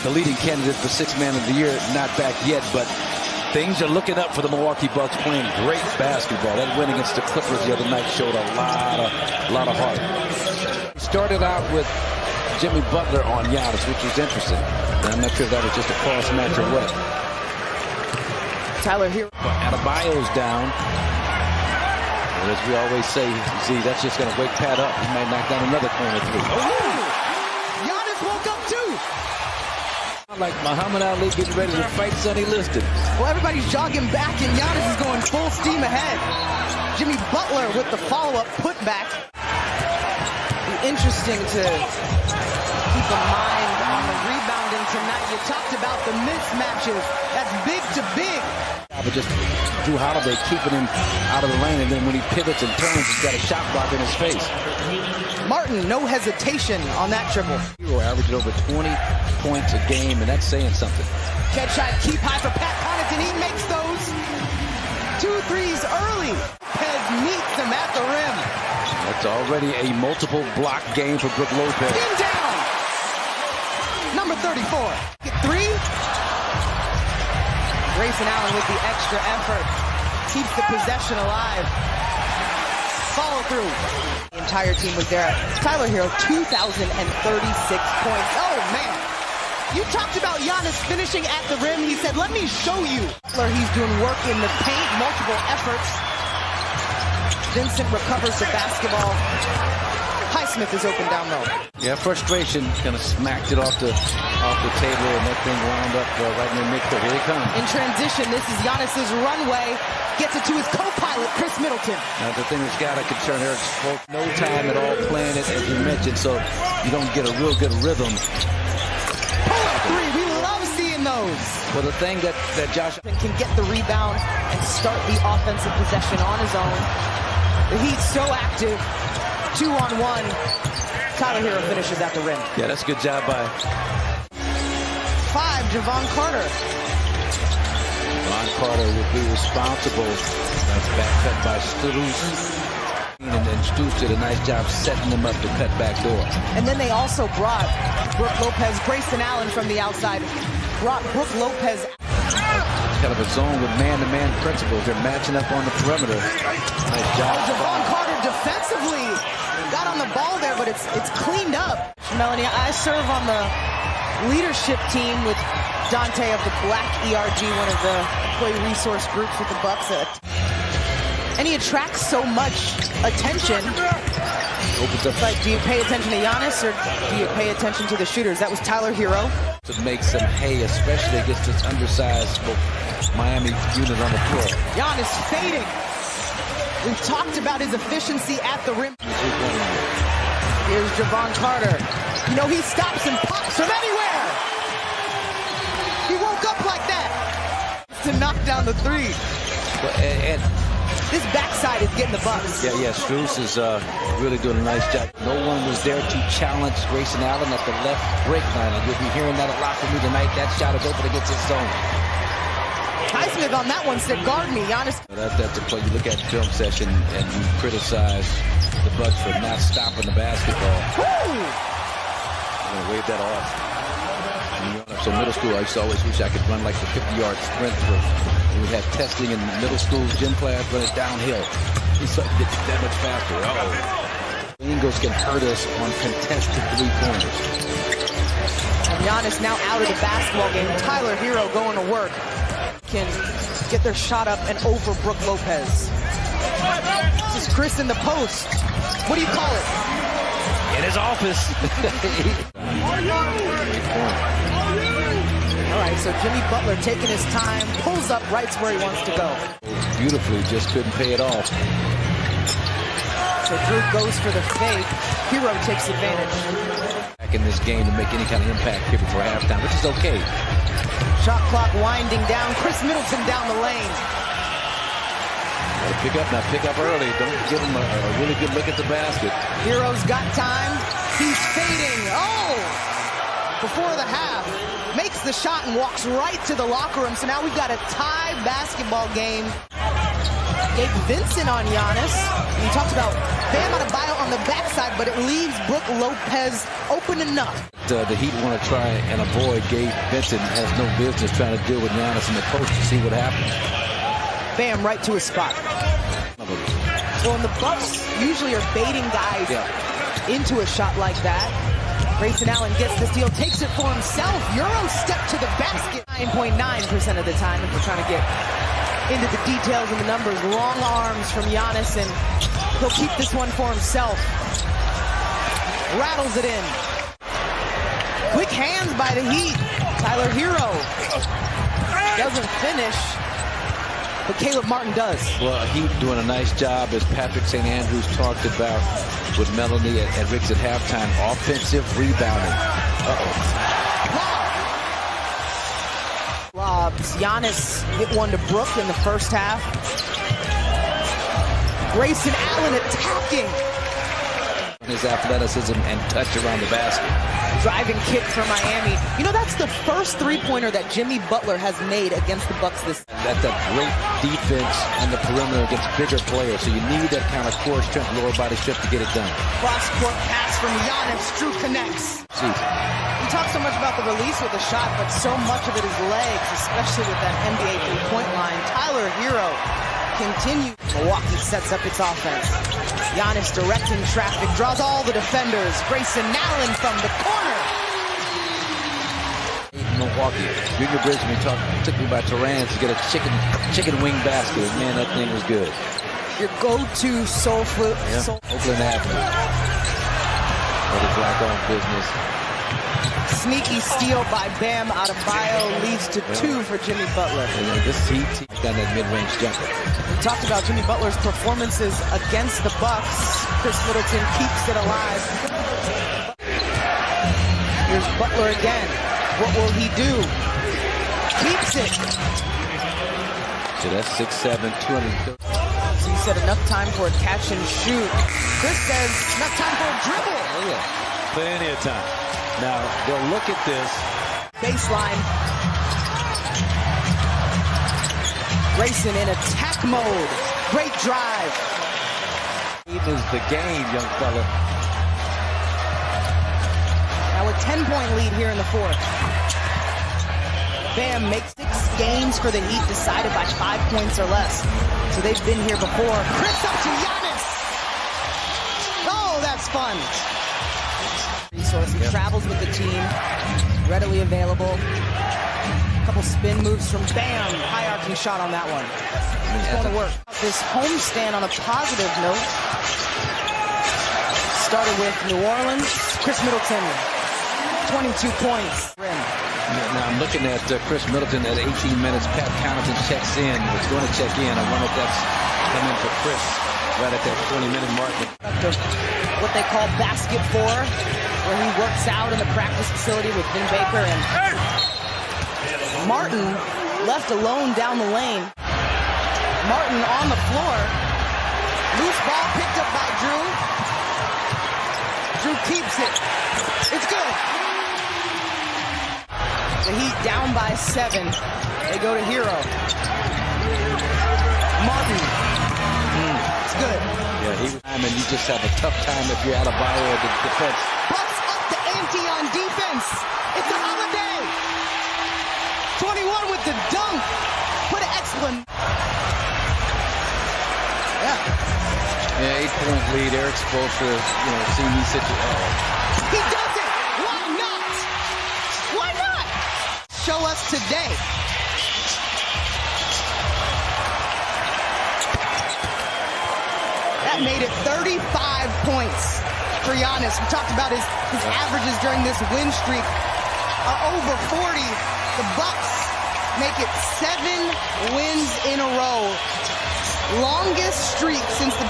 the leading candidate for Sixth Man of the Year, not back yet, but things are looking up for the Milwaukee Bucks, playing great basketball. That win against the Clippers the other night showed a lot of heart. He started out with Jimmy Butler on Giannis, which was interesting. And I'm not sure if that was just a cross match or what. Tyler here. Adebayo's down. And as we always say, Z, that's just going to wake Pat up. He might knock down another corner three. Oh! Giannis woke up too. Like Muhammad Ali getting ready to fight Sonny Liston. Well, everybody's jogging back, and Giannis is going full steam ahead. Jimmy Butler with the follow-up putback. Be interesting to keep in mind on the rebounding tonight. You talked about the mismatches. That's big to big. But just Drew Holiday keeping him out of the lane, and then when he pivots and turns, he's got a shot block in his face. Martin, no hesitation on that dribble. Hero averaging over 20 points a game, and that's saying something. Catch shot, keep high for Pat Connaughton. He makes those 2 threes early. Pez meets him at the rim. That's already a multiple block game for Brook Lopez. Pin down. Number 34. Get 3. Grayson Allen with the extra effort. Keeps the possession alive. Follow through. The entire team was there. Tyler Hero, 2,036 points. Oh, man. You talked about Giannis finishing at the rim. He said, let me show you. He's doing work in the paint, multiple efforts. Vincent recovers the basketball. Highsmith is open down low. Yeah, frustration kind of smacked it off the table, and that thing wound up right in the midcourt. Here he comes. In transition, this is Giannis's runway. Gets it to his co-pilot, Chris Middleton. Now, the thing that's got to concern Eric Spoke, no time at all playing it, as you mentioned, so you don't get a real good rhythm. Pull-up 3, we love seeing those. Well, the thing that Josh can get the rebound and start the offensive possession on his own. The Heat so active. 2-on-1. Tyler Hero finishes at the rim. Yeah, that's a good job by 5, Javon Carter. Javon Carter will be responsible. That's back cut by Strus. And then Strus did a nice job setting them up to cut back door. And then they also brought Brook Lopez, Grayson Allen from the outside. Brought Brook Lopez. Kind of a zone with man-to-man principles. They're matching up on the perimeter. Nice job. Javon Carter defensively got on the ball there, but it's cleaned up. Melanie, I serve on the leadership team with Dante of the Black ERG, one of the employee resource groups with the Bucks. And he attracts so much attention. It's like, do you pay attention to Giannis or do you pay attention to the shooters? That was Tyler Hero. To make some hay, especially against this undersized Miami unit on the floor. Giannis fading. We've talked about his efficiency at the rim. Here's Javon Carter. You know, he stops and pops from anywhere. He woke up like that to knock down the 3. And this backside is getting the Bucks. Yeah, Strus is really doing a nice job. No one was there to challenge Grayson Allen at the left break line. And you'll be hearing that a lot from me tonight. That shot is open against his zone. Highsmith on that one said, guard me, Giannis. That's a play. You look at the film session and you criticize the Bucks for not stopping the basketball. Woo! I'm going to wave that off. So middle school, I used to always wish I could run like the 50-yard sprint we had testing in middle school gym class, but it's downhill. So it gets that much faster. Ingles can hurt us on contested 3-pointers. And Giannis now out of the basketball game. Tyler Hero going to work. Can get their shot up and over Brook Lopez. This is Chris in the post. What do you call it? In his office. All right, so Jimmy Butler taking his time, pulls up right to where he wants to go. Beautifully, just couldn't pay it off. So Drew goes for the fake. Hero takes advantage. Back in this game to make any kind of impact here before halftime, which is okay. Shot clock winding down. Chris Middleton down the lane. Gotta pick up now, pick up early. Don't give him a really good look at the basket. Hero's got time. He's fading. Oh! Before the half. Makes the shot and walks right to the locker room. So now we've got a tie basketball game. Gabe Vincent on Giannis. We talked about Bam Adebayo on the backside, but it leaves Brook Lopez open enough. The Heat want to try and avoid Gabe Vincent. Has no business trying to deal with Giannis in the post to see what happens. Bam right to his spot. Well, and the Bucks usually are baiting guys into a shot like that. Grayson Allen gets the steal, takes it for himself. Euro step to the basket. 9.9% of the time, if we're trying to get into the details and the numbers. Long arms from Giannis, and he'll keep this one for himself. Rattles it in. Quick hands by the Heat. Tyler Hero doesn't finish, but Caleb Martin does. Well, Heat doing a nice job, as Patrick St. Andrews talked about with Melanie and Riggs at halftime. Offensive rebounding. Lobs. Giannis hit one to Brook in the first half. Grayson Allen attacking. His athleticism and touch around the basket. Driving kick for Miami. You know, that's the first three-pointer that Jimmy Butler has made against the Bucks this season. That's a great defense on the perimeter against bigger players. So you need that kind of core strength, lower body strength to get it done. Cross-court pass from Giannis. Drew connects. We talk so much about the release of the shot, but so much of it is legs, especially with that NBA three-point line. Tyler Hero continues. Milwaukee sets up its offense. Giannis directing traffic, draws all the defenders. Grayson Allen from the corner. Milwaukee. Junior Bridgman took me by Terran to get a chicken wing basket. Man, that thing was good. Your go-to soul food. Yeah. Oakland Avenue. For the black-owned business. Sneaky steal by Bam Adebayo leads to two for Jimmy Butler. And this Heat done that mid-range jumper. We talked about Jimmy Butler's performances against the Bucks. Chris Middleton keeps it alive. Here's Butler again. What will he do? Keeps it. So that's 6'7", 230. So you said enough time for a catch and shoot. Chris says enough time for a dribble. Oh yeah, plenty of time. Now they'll look at this. Baseline. Grayson in attack mode. Great drive. It is the game, young fella. Now a 10-point lead here in the fourth. Bam makes 6 games for the Heat decided by 5 points or less. So they've been here before. Chris up to Giannis. Oh, that's fun. Resource. He travels with the team. Readily available. A couple spin moves from Bam. High arcing shot on that one. It's going to work. This homestand on a positive note. Started with New Orleans. Chris Middleton, 22 points. Now I'm looking at Chris Middleton at 18 minutes. Pat Connaughton checks in. It's going to check in. I wonder if that's coming for Chris right at that 20-minute mark. What they call basket 4, where he works out in the practice facility with Vin Baker and Martin left alone down the lane. Martin on the floor. Loose ball picked up by Drew. Drew keeps it. It's good. The Heat down by 7. They go to Hero. Martin. It's good. Yeah, I mean, you just have a tough time if you're out of bio or the defense. Bucks up the ante on defense. It's a holiday. 21 with the dunk. What an excellent. Yeah, 8-point lead. Eric Spoelstra, seeing these situations. He does it. Why not? Why not? Show us today. That made it 35 points for Giannis. We talked about his averages during this win streak are over 40. The Bucks make it 7 wins in a row. Longest streak since the